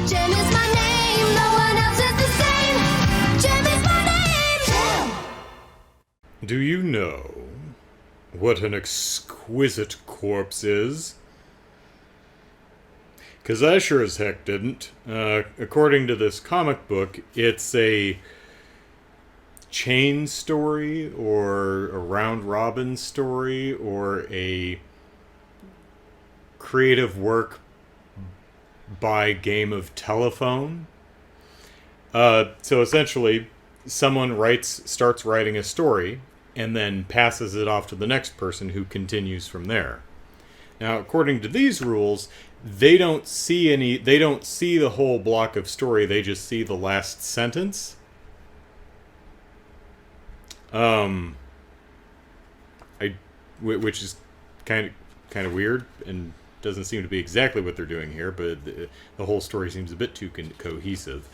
JEM is my name, no one else is the same. JEM is my name. JEM. Do you know what an exquisite corpse is? Because I sure as heck didn't. According to this comic book, it's a chain story, or a round-robin story, or a creative work by game of telephone. So essentially, someone starts writing a story, and then passes it off to the next person who continues from there. Now, according to these rules, they don't see the whole block of story, they just see the last sentence. Which is kind of weird, and doesn't seem to be exactly what they're doing here, but the whole story seems a bit too cohesive.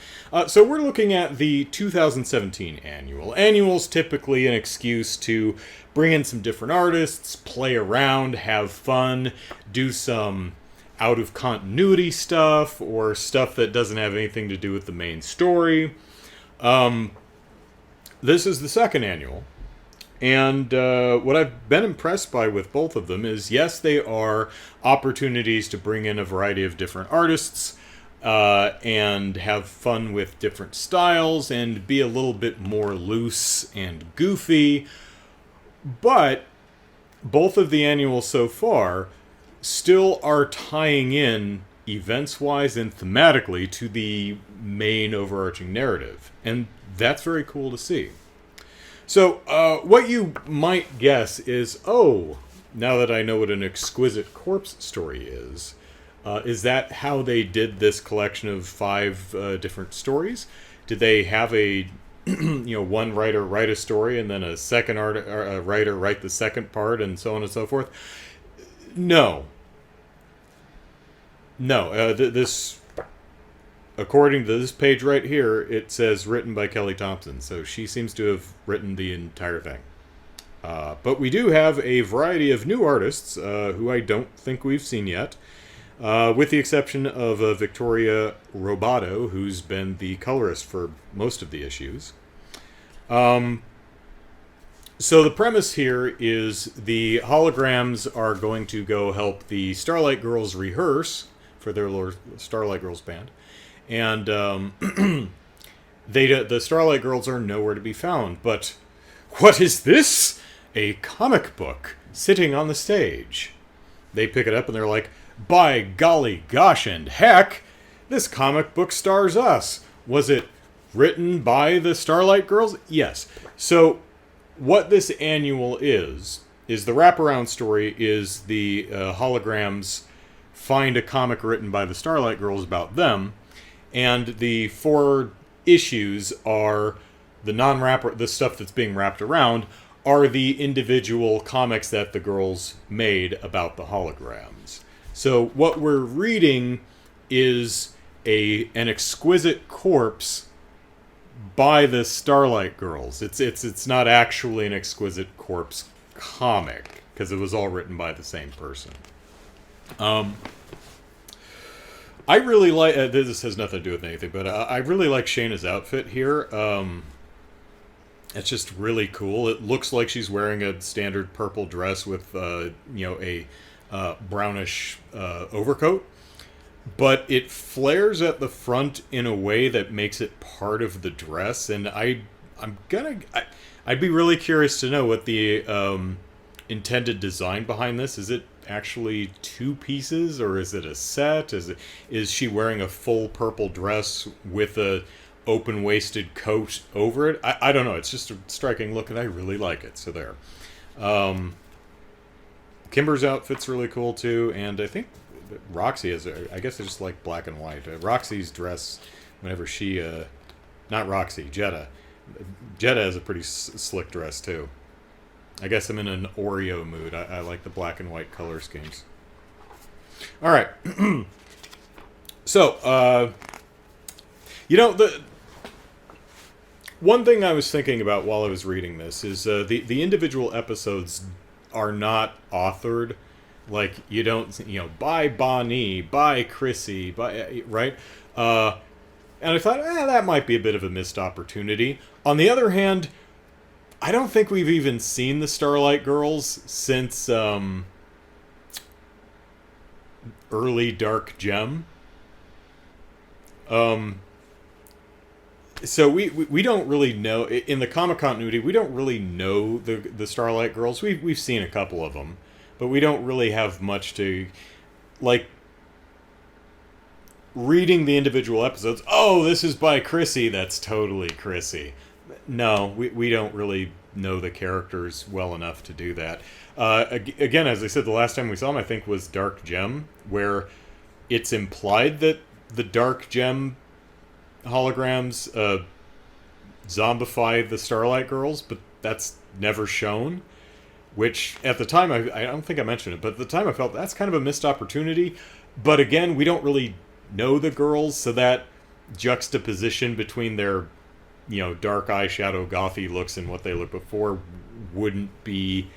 So we're looking at the 2017 annual. Annual's typically an excuse to bring in some different artists, play around, have fun, do some out-of-continuity stuff, or stuff that doesn't have anything to do with the main story. This is the second annual. And what I've been impressed by with both of them is, yes, they are opportunities to bring in a variety of different artists and have fun with different styles and be a little bit more loose and goofy. But both of the annuals so far still are tying in events-wise and thematically to the main overarching narrative. And that's very cool to see. So, what you might guess is, oh, now that I know what an exquisite corpse story is that how they did this collection of 5 different stories? Did they have a, one writer write a story and then a second writer write the second part and so on and so forth? No. This... According to this page right here, it says written by Kelly Thompson, so she seems to have written the entire thing. But we do have a variety of new artists who I don't think we've seen yet, with the exception of Victoria Robato, who's been the colorist for most of the issues. So the premise here is the Holograms are going to go help the Starlight Girls rehearse for their Starlight Girls band. And the Starlight Girls are nowhere to be found. But what is this? A comic book sitting on the stage. They pick it up and they're like, by golly gosh and heck, this comic book stars us. Was it written by the Starlight Girls? Yes. So what this annual is the wraparound story is the Holograms find a comic written by the Starlight Girls about them. And the 4 issues are the stuff that's being wrapped around are the individual comics that the girls made about the Holograms. So what we're reading is an exquisite corpse by the Starlight Girls. It's not actually an exquisite corpse comic because it was all written by the same person. I really like... this has nothing to do with anything, but I really like Shayna's outfit here. It's just really cool. It looks like she's wearing a standard purple dress with, a brownish overcoat. But it flares at the front in a way that makes it part of the dress. And I'd be really curious to know what the intended design behind this. Is it actually 2 pieces, or is it a set? Is she wearing a full purple dress with a open-waisted coat over it? I don't know. It's just a striking look, and I really like it. So there. Kimber's outfit's really cool too, and I think Roxy has. I guess I just like black and white. Roxy's dress, whenever she, not Roxy, Jetta. Jetta has a pretty slick dress too. I guess I'm in an Oreo mood. I like the black and white color schemes. All right. So, the one thing I was thinking about while I was reading this is the individual episodes are not authored. Like, you don't, by Bonnie, by Chrissy, by, right? And I thought, that might be a bit of a missed opportunity. On the other hand, I don't think we've even seen the Starlight Girls since early Dark Gem. So we don't really know, in the comic continuity, we don't really know the Starlight Girls. We've seen a couple of them, but we don't really have much to, like, reading the individual episodes. Oh, this is by Chrissy. That's totally Chrissy. No, we don't really know the characters well enough to do that. Again, as I said, the last time we saw them, I think, was Dark Gem, where it's implied that the Dark Gem holograms zombify the Starlight Girls, but that's never shown. Which, at the time, I don't think I mentioned it, but at the time I felt that's kind of a missed opportunity. But again, we don't really know the girls, so that juxtaposition between their, dark eyeshadow gothy looks and what they looked before wouldn't be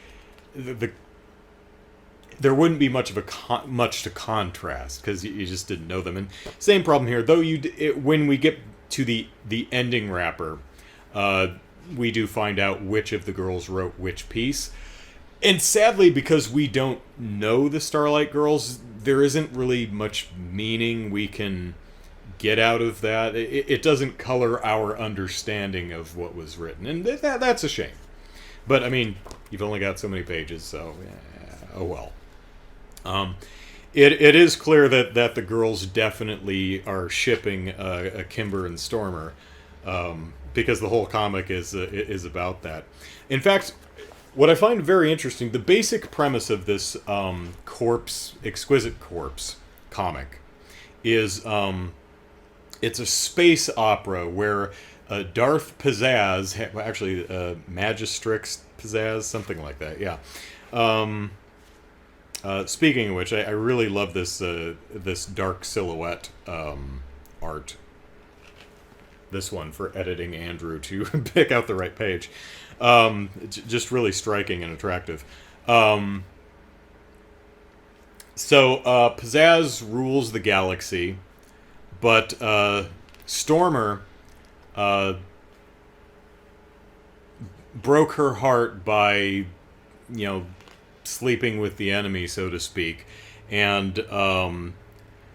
there wouldn't be much of much to contrast, because you just didn't know them. And same problem here, though. When we get to the ending wrapper, we do find out which of the girls wrote which piece. And sadly, because we don't know the Starlight Girls, there isn't really much meaning we can get out of that. It doesn't color our understanding of what was written, and that's a shame. But, I mean, you've only got so many pages, so, oh well. It is clear that the girls definitely are shipping Kimber and Stormer, because the whole comic is about that. In fact, what I find very interesting, the basic premise of this Exquisite Corpse comic is it's a space opera where Darth Pizzazz, actually Magistrix Pizzazz, something like that, yeah. Speaking of which, I really love this dark silhouette art. This one, for editing Andrew to pick out the right page. Just really striking and attractive. So Pizzazz rules the galaxy, but Stormer broke her heart by, sleeping with the enemy, so to speak. And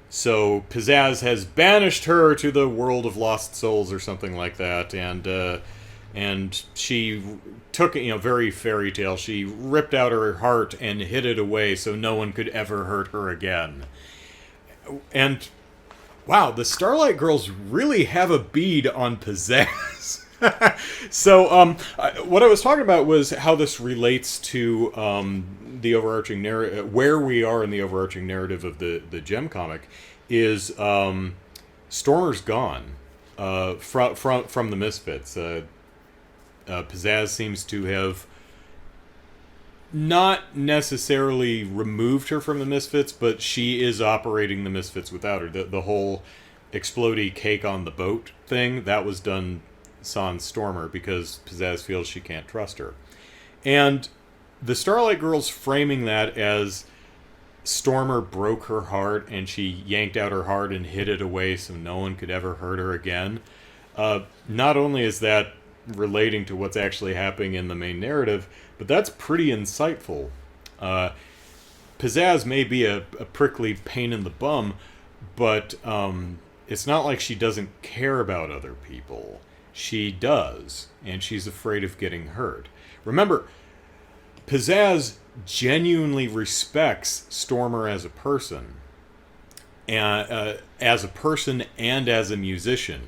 so Pizzazz has banished her to the world of lost souls or something like that. And she took it, very fairy tale. She ripped out her heart and hid it away so no one could ever hurt her again. And wow, the Starlight Girls really have a bead on Pizzazz. So, what I was talking about was how this relates to the overarching narrative, where we are in the overarching narrative of the JEM comic, is Stormer's gone from the Misfits. Pizzazz seems to have not necessarily removed her from the Misfits, but she is operating the Misfits without her. The whole explodey cake on the boat thing, that was done sans Stormer, because Pizzazz feels she can't trust her. And the Starlight Girls framing that as Stormer broke her heart and she yanked out her heart and hid it away so no one could ever hurt her again. Not only is that relating to what's actually happening in the main narrative, but that's pretty insightful. Pizzazz may be a prickly pain in the bum, but it's not like she doesn't care about other people. She does, and she's afraid of getting hurt. Remember, Pizzazz genuinely respects Stormer as a person, and as a musician,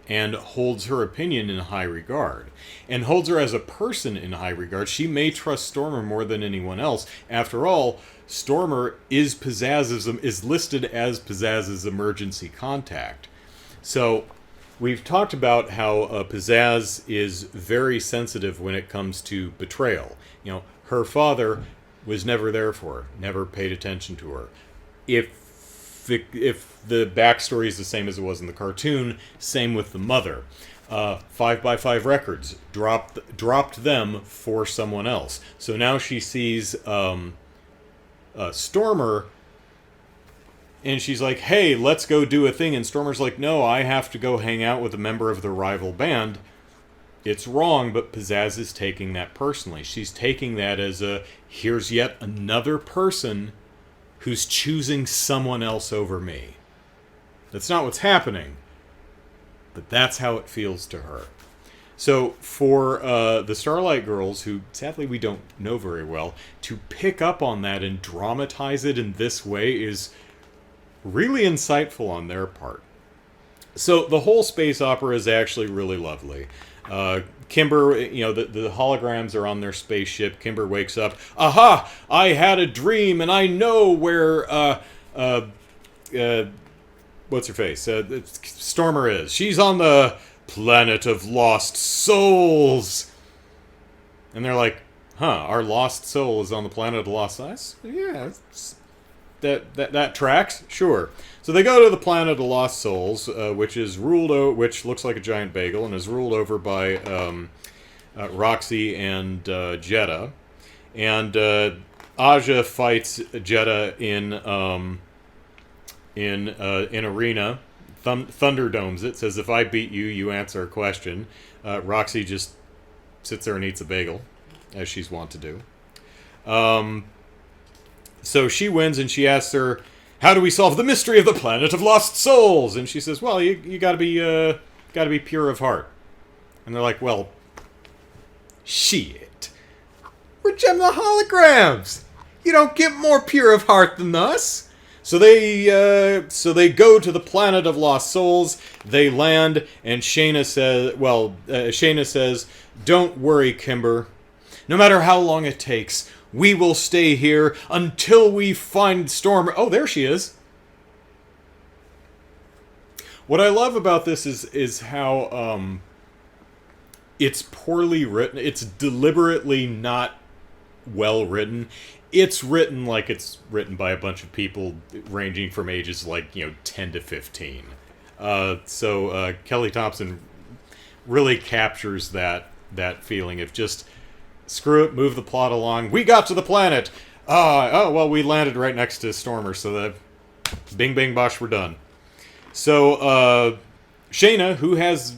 and holds her opinion in high regard, and holds her as a person in high regard. She may trust Stormer more than anyone else. After all, Stormer is listed as Pizzazz's emergency contact. So we've talked about how Pizzazz is very sensitive when it comes to betrayal. Her father was never there for her, never paid attention to her. If the backstory is the same as it was in the cartoon, same with the mother. 5x5 Records dropped them for someone else. So now she sees Stormer And she's like, hey, let's go do a thing. And Stormer's like, no, I have to go hang out with a member of the rival band. It's wrong, but Pizzazz is taking that personally. She's taking that as here's yet another person who's choosing someone else over me. That's not what's happening, but that's how it feels to her. So for the Starlight Girls, who sadly we don't know very well, to pick up on that and dramatize it in this way is really insightful on their part. So the whole space opera is actually really lovely. Kimber, the holograms are on their spaceship. Kimber wakes up. Aha! I had a dream, and I know where what's her face? Stormer is. She's on the planet of lost souls. And they're like, our lost soul is on the planet of lost souls? Yeah, that tracks? Sure. So they go to the planet of lost souls, which looks like a giant bagel, and is ruled over by Roxy and Jeddah. And Aja fights Jeddah in arena, thunderdomes it, says, if I beat you, you answer a question. Roxy just sits there and eats a bagel, as she's wont to do. So she wins, and she asks her, how do we solve the mystery of the planet of lost souls? And she says, well, you gotta be pure of heart. And they're like, well, shit. We're JEM the Holograms! You don't get more pure of heart than us! So they go to the planet of lost souls. They land, and Shayna says, don't worry, Kimber. No matter how long it takes, we will stay here until we find Stormer. Oh, there she is. What I love about this is how it's poorly written. It's deliberately not well written. It's written like it's written by a bunch of people ranging from ages 10 to 15. So Kelly Thompson really captures that feeling of just, screw it, move the plot along. We got to the planet. We landed right next to Stormer, so that bing, bang, bosh, we're done. So Shayna, who has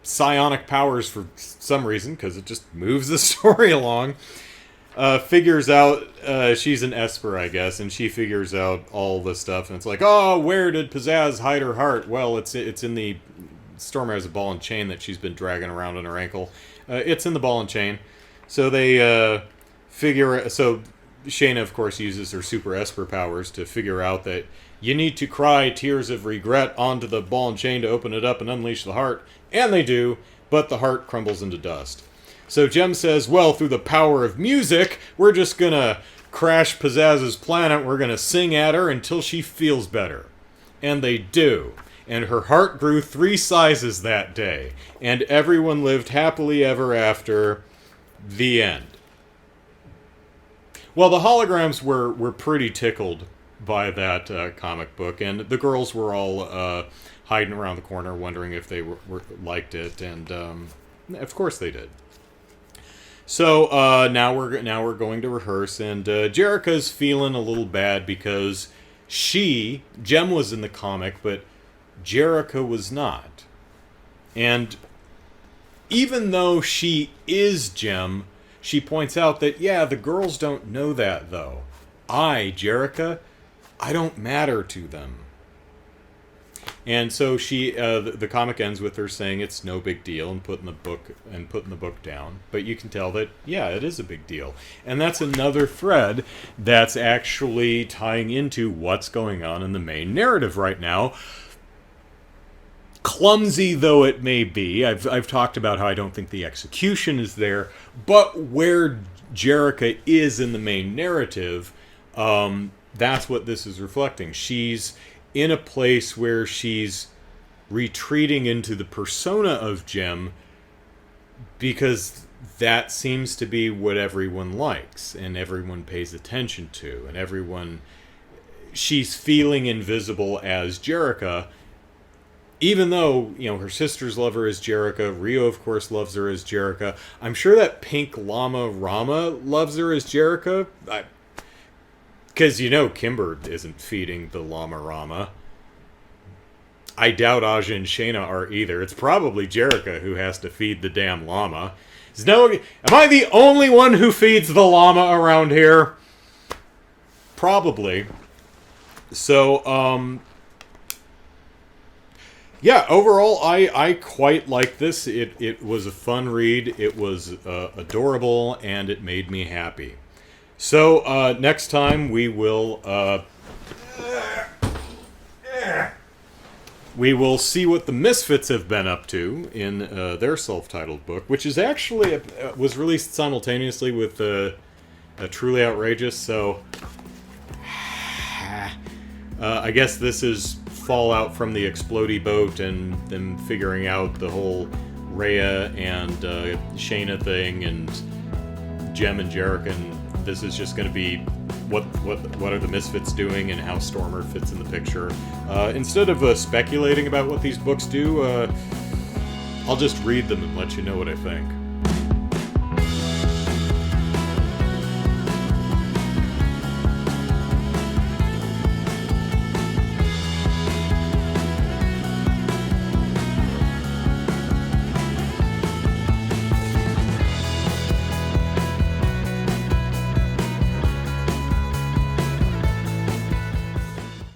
psionic powers for some reason, because it just moves the story along, figures out she's an Esper, I guess, and she figures out all the stuff, and it's like, where did Pizzazz hide her heart? Well, it's in the... Stormer has a ball and chain that she's been dragging around on her ankle. It's in the ball and chain. So they so Shayna, of course, uses her super Esper powers to figure out that you need to cry tears of regret onto the ball and chain to open it up and unleash the heart. And they do, but the heart crumbles into dust. So JEM says, well, through the power of music, we're just gonna crash Pizzazz's planet. We're gonna sing at her until she feels better. And they do. And her heart grew 3 sizes that day. And everyone lived happily ever after. The end. Well, the Holograms were pretty tickled by that comic book. And the girls were all hiding around the corner wondering if they liked it. And of course they did. So now we're going to rehearse. And Jerrica's feeling a little bad because JEM was in the comic, but Jerrica was not. And even though she is JEM, she points out that, the girls don't know that, though. Jerrica, I don't matter to them. And so the comic ends with her saying it's no big deal and putting the book down. But you can tell that, it is a big deal. And that's another thread that's actually tying into what's going on in the main narrative right now. Clumsy though it may be, I've talked about how I don't think the execution is there, but where Jerrica is in the main narrative, that's what this is reflecting. She's in a place where she's retreating into the persona of JEM because that seems to be what everyone likes and everyone pays attention to, and she's feeling invisible as Jerrica. Even though, her sisters love her as Jerrica, Rio, of course, loves her as Jerrica. I'm sure that Pink Llama Rama loves her as Jerrica. Because you know Kimber isn't feeding the llama Rama. I doubt Aja and Shayna are either. It's probably Jerrica who has to feed the damn llama. Am I the only one who feeds the llama around here? Probably. So, yeah, overall, I quite like this. It was a fun read. It was adorable, and it made me happy. So, next time we will see what the Misfits have been up to in their self-titled book, which is actually was released simultaneously with Truly Outrageous. So, I guess this is fallout from the explodey boat and them figuring out the whole Rhea and Shayna thing and JEM and Jerrica, and this is just going to be what are the Misfits doing and how Stormer fits in the picture. Instead of speculating about what these books do, I'll just read them and let you know what I think.